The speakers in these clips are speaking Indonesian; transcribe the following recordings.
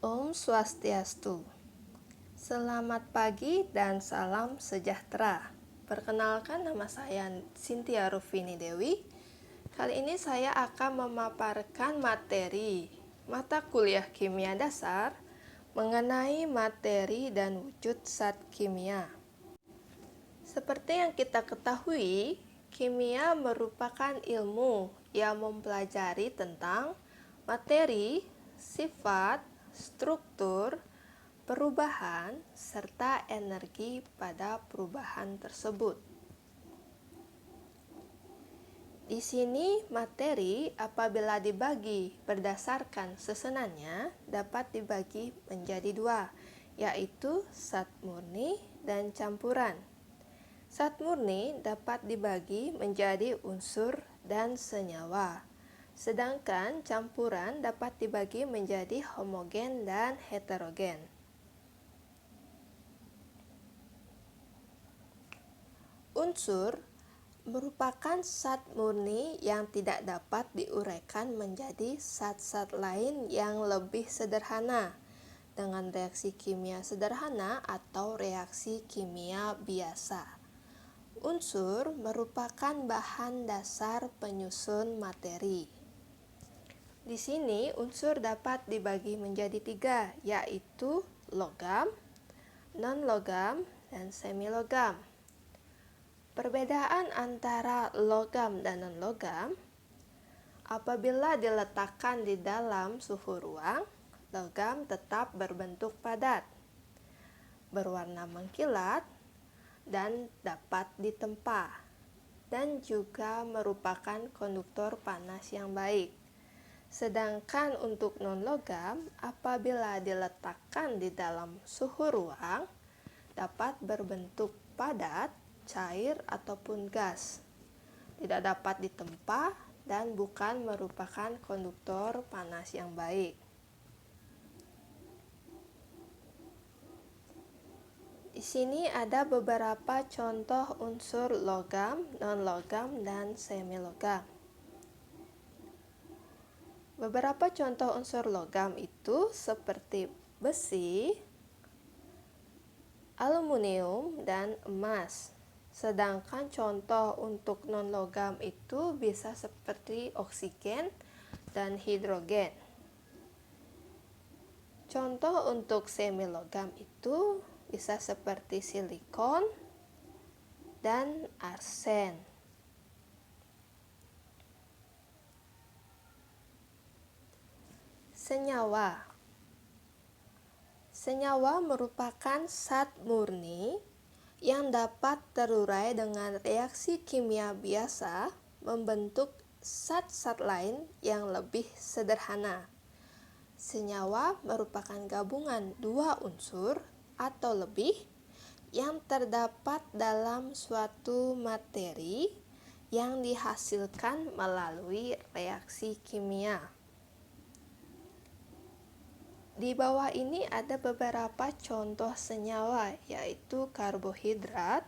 Om Swastiastu. Selamat pagi dan salam sejahtera. Perkenalkan, nama saya Cynthia Rufini Dewi. Kali ini saya akan memaparkan materi mata kuliah kimia dasar mengenai materi dan wujud zat kimia. Seperti yang kita ketahui, kimia merupakan ilmu yang mempelajari tentang materi, sifat, struktur, perubahan, serta energi pada perubahan tersebut. Di sini, materi apabila dibagi berdasarkan susunannya dapat dibagi menjadi dua, yaitu zat murni dan campuran. Zat murni dapat dibagi menjadi unsur dan senyawa, sedangkan campuran dapat dibagi menjadi homogen dan heterogen. Unsur merupakan zat murni yang tidak dapat diuraikan menjadi zat-zat lain yang lebih sederhana dengan reaksi kimia sederhana atau reaksi kimia biasa. Unsur merupakan bahan dasar penyusun materi. Di sini unsur dapat dibagi menjadi tiga, yaitu logam, non-logam, dan semi-logam. Perbedaan antara logam dan non-logam, apabila diletakkan di dalam suhu ruang, logam tetap berbentuk padat, berwarna mengkilat, dan dapat ditempa, dan juga merupakan konduktor panas yang baik. Sedangkan untuk non-logam, apabila diletakkan di dalam suhu ruang, dapat berbentuk padat, cair, ataupun gas. Tidak dapat ditempa dan bukan merupakan konduktor panas yang baik. Di sini ada beberapa contoh unsur logam, non-logam, dan semi-logam. Beberapa contoh unsur logam itu seperti besi, aluminium, dan emas. Sedangkan contoh untuk non-logam itu bisa seperti oksigen dan hidrogen. Contoh untuk semi-logam itu bisa seperti silikon dan arsen. Senyawa. Senyawa merupakan zat murni yang dapat terurai dengan reaksi kimia biasa membentuk zat-zat lain yang lebih sederhana. Senyawa merupakan gabungan dua unsur atau lebih yang terdapat dalam suatu materi yang dihasilkan melalui reaksi kimia. Di bawah ini ada beberapa contoh senyawa, yaitu karbohidrat,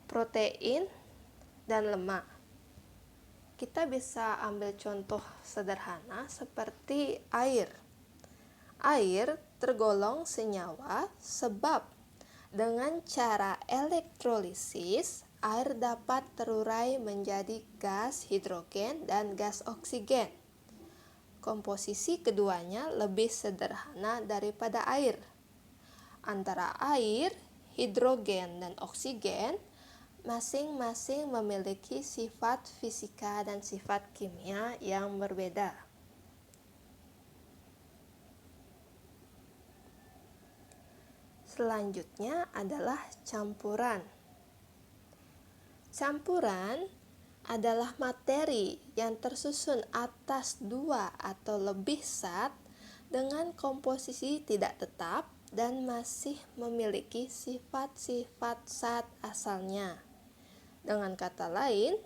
protein, dan lemak. Kita bisa ambil contoh sederhana seperti air. Air tergolong senyawa sebab dengan cara elektrolisis, air dapat terurai menjadi gas hidrogen dan gas oksigen. Komposisi keduanya lebih sederhana daripada air. Antara air, hidrogen, dan oksigen masing-masing memiliki sifat fisika dan sifat kimia yang berbeda. Selanjutnya adalah campuran. Campuran adalah materi yang tersusun atas dua atau lebih zat dengan komposisi tidak tetap dan masih memiliki sifat-sifat zat asalnya. Dengan kata lain,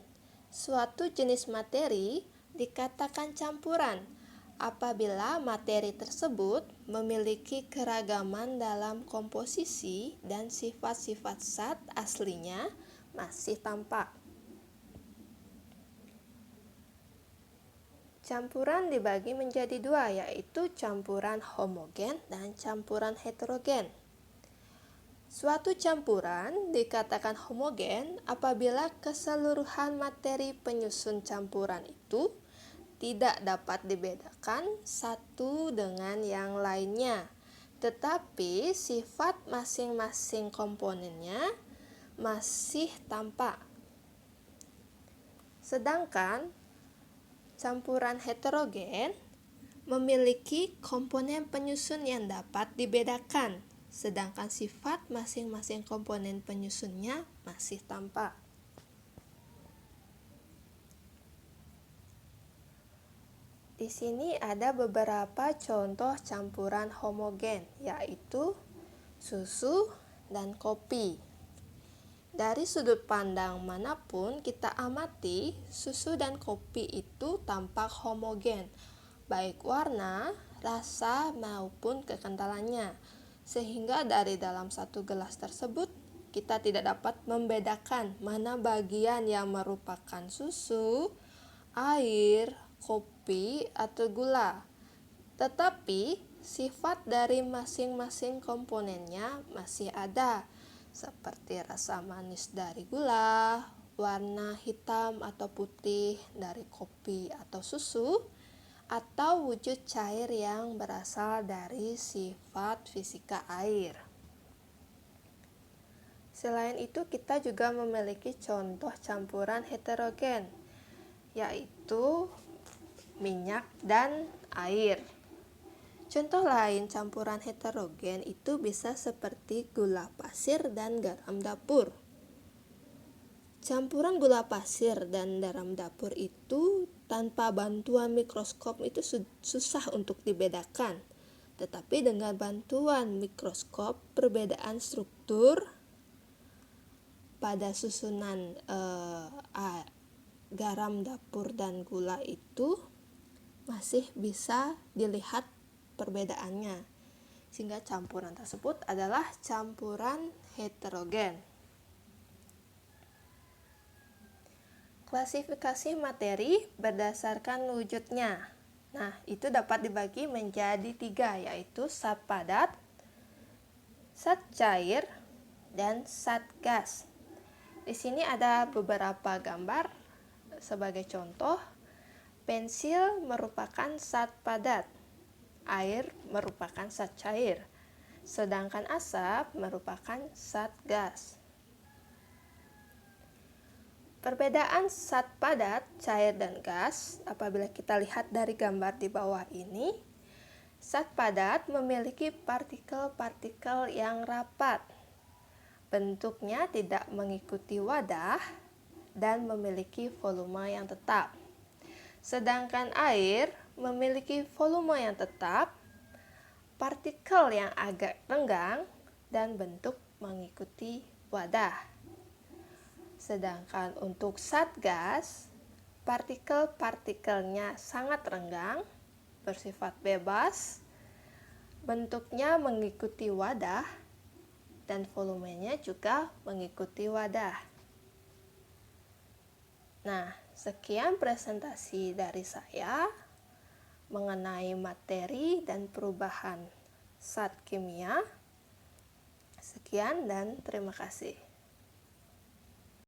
suatu jenis materi dikatakan campuran apabila materi tersebut memiliki keragaman dalam komposisi dan sifat-sifat zat aslinya masih tampak. Campuran dibagi menjadi dua, yaitu campuran homogen dan campuran heterogen. Suatu campuran dikatakan homogen apabila keseluruhan materi penyusun campuran itu tidak dapat dibedakan satu dengan yang lainnya, tetapi sifat masing-masing komponennya masih tampak. Sedangkan campuran heterogen memiliki komponen penyusun yang dapat dibedakan, sedangkan sifat masing-masing komponen penyusunnya masih tampak. Di sini ada beberapa contoh campuran homogen, yaitu susu dan kopi. Dari sudut pandang manapun kita amati, susu dan kopi itu tampak homogen, baik warna, rasa, maupun kekentalannya. Sehingga dari dalam satu gelas tersebut, kita tidak dapat membedakan mana bagian yang merupakan susu, air, kopi, atau gula. Tetapi, sifat dari masing-masing komponennya masih ada, seperti rasa manis dari gula, warna hitam atau putih dari kopi atau susu, atau wujud cair yang berasal dari sifat fisika air. Selain itu, kita juga memiliki contoh campuran heterogen, yaitu minyak dan air. Contoh lain campuran heterogen itu bisa seperti gula pasir dan garam dapur. Campuran gula pasir dan garam dapur itu tanpa bantuan mikroskop itu susah untuk dibedakan. Tetapi dengan bantuan mikroskop, perbedaan struktur pada susunan garam dapur dan gula itu masih bisa dilihat perbedaannya. Sehingga campuran tersebut adalah campuran heterogen. Klasifikasi materi berdasarkan wujudnya. Nah, itu dapat dibagi menjadi 3, yaitu zat padat, zat cair, dan zat gas. Di sini ada beberapa gambar sebagai contoh. Pensil merupakan zat padat, air merupakan zat cair, sedangkan asap merupakan zat gas. Perbedaan zat padat, cair, dan gas apabila kita lihat dari gambar di bawah ini, zat padat memiliki partikel-partikel yang rapat. Bentuknya tidak mengikuti wadah dan memiliki volume yang tetap. Sedangkan air memiliki volume yang tetap, partikel yang agak renggang, dan bentuk mengikuti wadah. Sedangkan untuk zat gas, partikel-partikelnya sangat renggang, bersifat bebas, bentuknya mengikuti wadah, dan volumenya juga mengikuti wadah. Nah, sekian presentasi dari saya mengenai materi dan perubahan zat kimia. Sekian dan terima kasih.